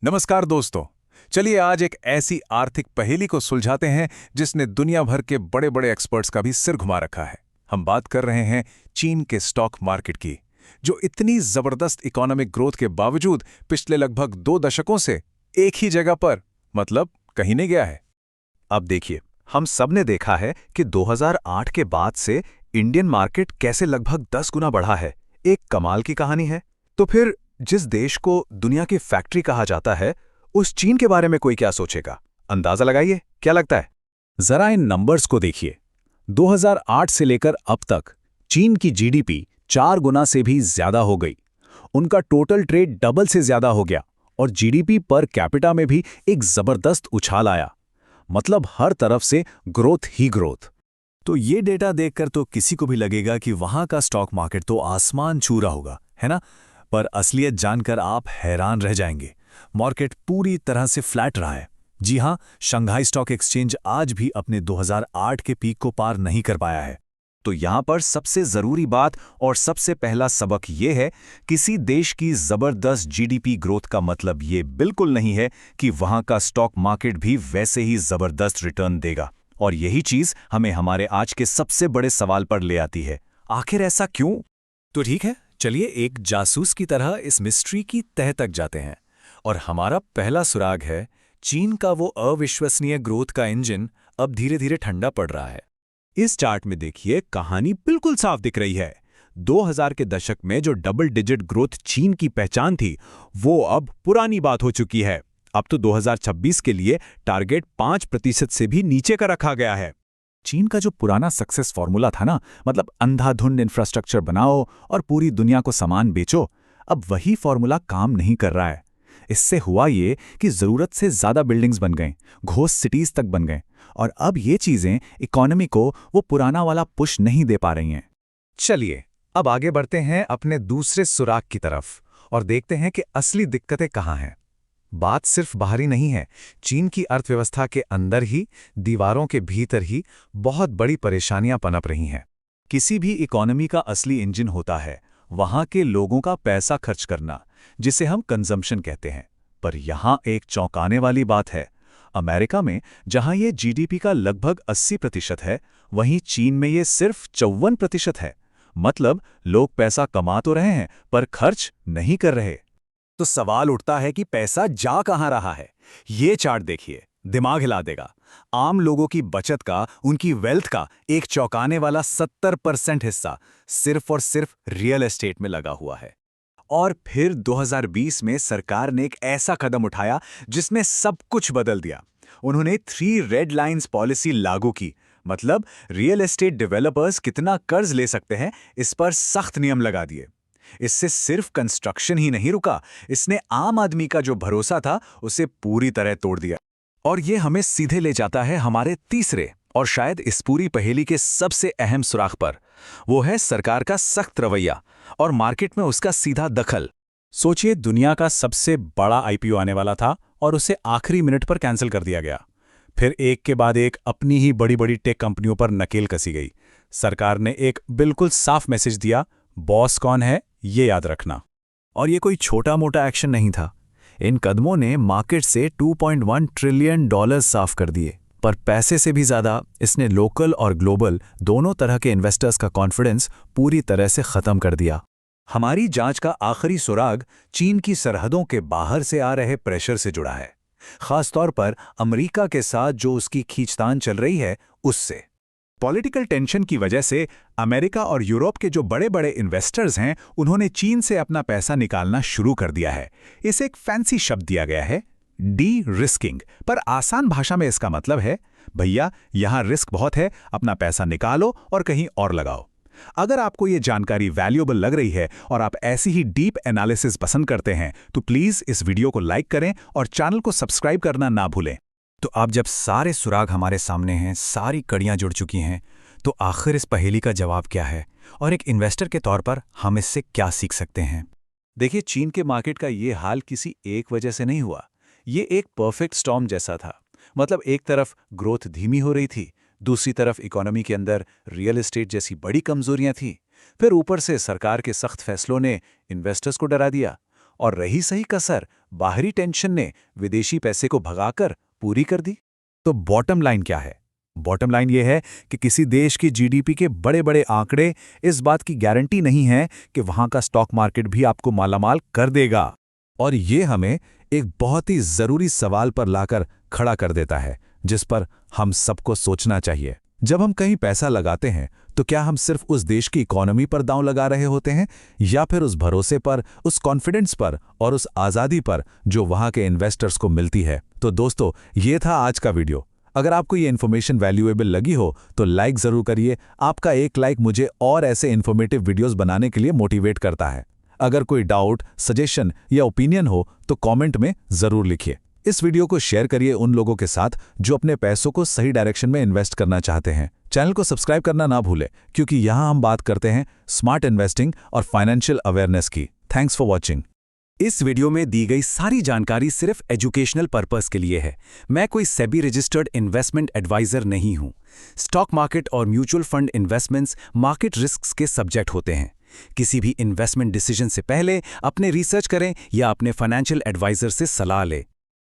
नमस्कार दोस्तों। चलिए आज एक ऐसी आर्थिक पहेली को सुलझाते हैं जिसने दुनिया भर के बड़े बड़े एक्सपर्ट्स का भी सिर घुमा रखा है। हम बात कर रहे हैं चीन के स्टॉक मार्केट की, जो इतनी जबरदस्त इकोनॉमिक ग्रोथ के बावजूद पिछले लगभग 2 दशकों से एक ही जगह पर, मतलब कहीं नहीं गया है। अब देखिए, हम सब ने देखा है कि 2008 के बाद से इंडियन मार्केट कैसे लगभग 10 गुना बढ़ा है। एक कमाल की कहानी है। तो फिर जिस देश को दुनिया की फैक्ट्री कहा जाता है, उस चीन के बारे में कोई क्या सोचेगा? अंदाजा लगाइए, क्या लगता है? जरा इन नंबर्स को देखिए। 2008 से लेकर अब तक चीन की जीडीपी 4 गुना से भी ज्यादा हो गई। उनका टोटल ट्रेड डबल से ज्यादा हो गया और जीडीपी पर कैपिटा में भी एक जबरदस्त उछाल आया। मतलब हर तरफ से ग्रोथ ही ग्रोथ। तो ये डेटा देखकर तो किसी को भी लगेगा कि वहां का स्टॉक मार्केट तो आसमान छू रहा होगा, है ना? पर असलियत जानकर आप हैरान रह जाएंगे। मार्केट पूरी तरह से फ्लैट रहा है। जी हां, शंघाई स्टॉक एक्सचेंज आज भी अपने 2008 के पीक को पार नहीं कर पाया है। तो यहां पर सबसे जरूरी बात और सबसे पहला सबक ये है, किसी देश की जबरदस्त जीडीपी ग्रोथ का मतलब ये बिल्कुल नहीं है कि वहां का स्टॉक मार्केट भी वैसे ही जबरदस्त रिटर्न देगा। और यही चीज हमें हमारे आज के सबसे बड़े सवाल पर ले आती है, आखिर ऐसा क्यों? तो ठीक है, चलिए एक जासूस की तरह इस मिस्ट्री की तह तक जाते हैं। और हमारा पहला सुराग है, चीन का वो अविश्वसनीय ग्रोथ का इंजन अब धीरे धीरे ठंडा पड़ रहा है। इस चार्ट में देखिए, कहानी बिल्कुल साफ दिख रही है। 2000 के दशक में जो डबल डिजिट ग्रोथ चीन की पहचान थी, वो अब पुरानी बात हो चुकी है। अब तो 2026 के लिए टारगेट 5% से भी नीचे का रखा गया है। चीन का जो पुराना सक्सेस फॉर्मूला था ना, मतलब अंधाधुंध इंफ्रास्ट्रक्चर बनाओ और पूरी दुनिया को सामान बेचो, अब वही फॉर्मूला काम नहीं कर रहा है। इससे हुआ ये कि जरूरत से ज्यादा बिल्डिंग्स बन गए, घोस्ट सिटीज तक बन गए, और अब ये चीजें इकोनॉमी को वो पुराना वाला पुश नहीं दे पा रही हैं। चलिए अब आगे बढ़ते हैं अपने दूसरे सुराग की तरफ और देखते हैं कि असली दिक्कतें कहाँ हैं। बात सिर्फ बाहरी नहीं है। चीन की अर्थव्यवस्था के अंदर ही, दीवारों के भीतर ही बहुत बड़ी परेशानियां पनप रही हैं। किसी भी इकोनॉमी का असली इंजन होता है वहां के लोगों का पैसा खर्च करना, जिसे हम कंजम्पशन कहते हैं। पर यहां एक चौंकाने वाली बात है। अमेरिका में जहां ये जीडीपी का लगभग 80% है, वहीं चीन में ये सिर्फ 54% है। मतलब लोग पैसा कमा तो रहे हैं पर खर्च नहीं कर रहे। तो सवाल उठता है कि पैसा जा कहां रहा है? ये चार्ट देखिए, दिमाग हिला देगा। आम लोगों की बचत का, उनकी वेल्थ का एक चौंकाने वाला 70% हिस्सा सिर्फ और सिर्फ रियल एस्टेट में लगा हुआ है। और फिर 2020 में सरकार ने एक ऐसा कदम उठाया जिसने सब कुछ बदल दिया। उन्होंने 3 रेड लाइंस पॉलिसी लागू की। मतलब रियल एस्टेट डेवलपर्स कितना कर्ज ले सकते हैं, इस पर सख्त नियम लगा दिए। इससे सिर्फ कंस्ट्रक्शन ही नहीं रुका, इसने आम आदमी का जो भरोसा था उसे पूरी तरह तोड़ दिया। और ये हमें सीधे ले जाता है हमारे तीसरे और शायद इस पूरी पहेली के सबसे अहम सुराग पर। वो है सरकार का सख्त रवैया और मार्केट में उसका सीधा दखल। सोचिए, दुनिया का सबसे बड़ा आईपीओ आने वाला था और उसे आखिरी मिनट पर कैंसिल कर दिया गया। फिर एक के बाद एक अपनी ही बड़ी बड़ी टेक कंपनियों पर नकेल कसी गई। सरकार ने एक बिल्कुल साफ मैसेज दिया, बॉस कौन है ये याद रखना। और ये कोई छोटा मोटा एक्शन नहीं था। इन कदमों ने मार्केट से $2.1 ट्रिलियन साफ कर दिए। पर पैसे से भी ज्यादा इसने लोकल और ग्लोबल दोनों तरह के इन्वेस्टर्स का कॉन्फिडेंस पूरी तरह से खत्म कर दिया। हमारी जांच का आखिरी सुराग चीन की सरहदों के बाहर से आ रहे प्रेशर से जुड़ा है। खासतौर पर अमेरिका के साथ जो उसकी खींचतान चल रही है, उससे। पॉलिटिकल टेंशन की वजह से अमेरिका और यूरोप के जो बड़े बड़े इन्वेस्टर्स हैं, उन्होंने चीन से अपना पैसा निकालना शुरू कर दिया है। इसे एक फैंसी शब्द दिया गया है, डी रिस्किंग। पर आसान भाषा में इसका मतलब है, भैया यहां रिस्क बहुत है, अपना पैसा निकालो और कहीं और लगाओ। अगर आपको ये जानकारी वैल्यूएबल लग रही है और आप ऐसी ही डीप एनालिसिस पसंद करते हैं, तो प्लीज इस वीडियो को लाइक करें और चैनल को सब्सक्राइब करना ना भूलें। तो अब जब सारे सुराग हमारे सामने हैं, सारी कड़ियां जुड़ चुकी हैं, तो आखिर इस पहेली का जवाब क्या है और एक इन्वेस्टर के तौर पर हम इससे क्या सीख सकते हैं? देखिए, चीन के मार्केट का ये हाल किसी एक वजह से नहीं हुआ। ये एक परफेक्ट स्टॉर्म जैसा था। मतलब एक तरफ ग्रोथ धीमी हो रही थी, दूसरी तरफ इकोनॉमी के अंदर रियल एस्टेट जैसी बड़ी कमजोरियां थी। फिर ऊपर से सरकार के सख्त फैसलों ने इन्वेस्टर्स को डरा दिया। और रही सही कसर, बाहरी टेंशन ने विदेशी पैसे को भगाकर पूरी कर दी। तो बॉटम लाइन क्या है? बॉटम लाइन ये है कि किसी देश की जीडीपी के बड़े बड़े आंकड़े इस बात की गारंटी नहीं है कि वहां का स्टॉक मार्केट भी आपको मालामाल कर देगा। और ये हमें एक बहुत ही जरूरी सवाल पर लाकर खड़ा कर देता है, जिस पर हम सबको सोचना चाहिए। जब हम कहीं पैसा लगाते हैं तो क्या हम सिर्फ उस देश की इकोनॉमी पर दांव लगा रहे होते हैं, या फिर उस भरोसे पर, उस कॉन्फिडेंस पर और उस आज़ादी पर जो वहां के इन्वेस्टर्स को मिलती है? तो दोस्तों, ये था आज का वीडियो। अगर आपको ये इन्फॉर्मेशन वैल्यूएबल लगी हो तो लाइक ज़रूर करिए। आपका एक लाइक मुझे और ऐसे इन्फॉर्मेटिव वीडियोस बनाने के लिए मोटिवेट करता है। अगर कोई डाउट, सजेशन या ओपिनियन हो तो कमेंट में ज़रूर लिखिए। इस वीडियो को शेयर करिए उन लोगों के साथ जो अपने पैसों को सही डायरेक्शन में इन्वेस्ट करना चाहते हैं। चैनल को सब्सक्राइब करना ना भूलें, क्योंकि यहाँ हम बात करते हैं स्मार्ट इन्वेस्टिंग और फाइनेंशियल अवेयरनेस की। Thanks for watching. इस वीडियो में दी गई सारी जानकारी सिर्फ एजुकेशनल पर्पस के लिए है। मैं कोई सेबी रजिस्टर्ड इन्वेस्टमेंट एडवाइजर नहीं हूं। स्टॉक मार्केट और mutual fund investments market risks के सब्जेक्ट होते हैं। किसी भी इन्वेस्टमेंट डिसीजन से पहले अपने रिसर्च करें या अपने फाइनेंशियल एडवाइजर से सलाह लें।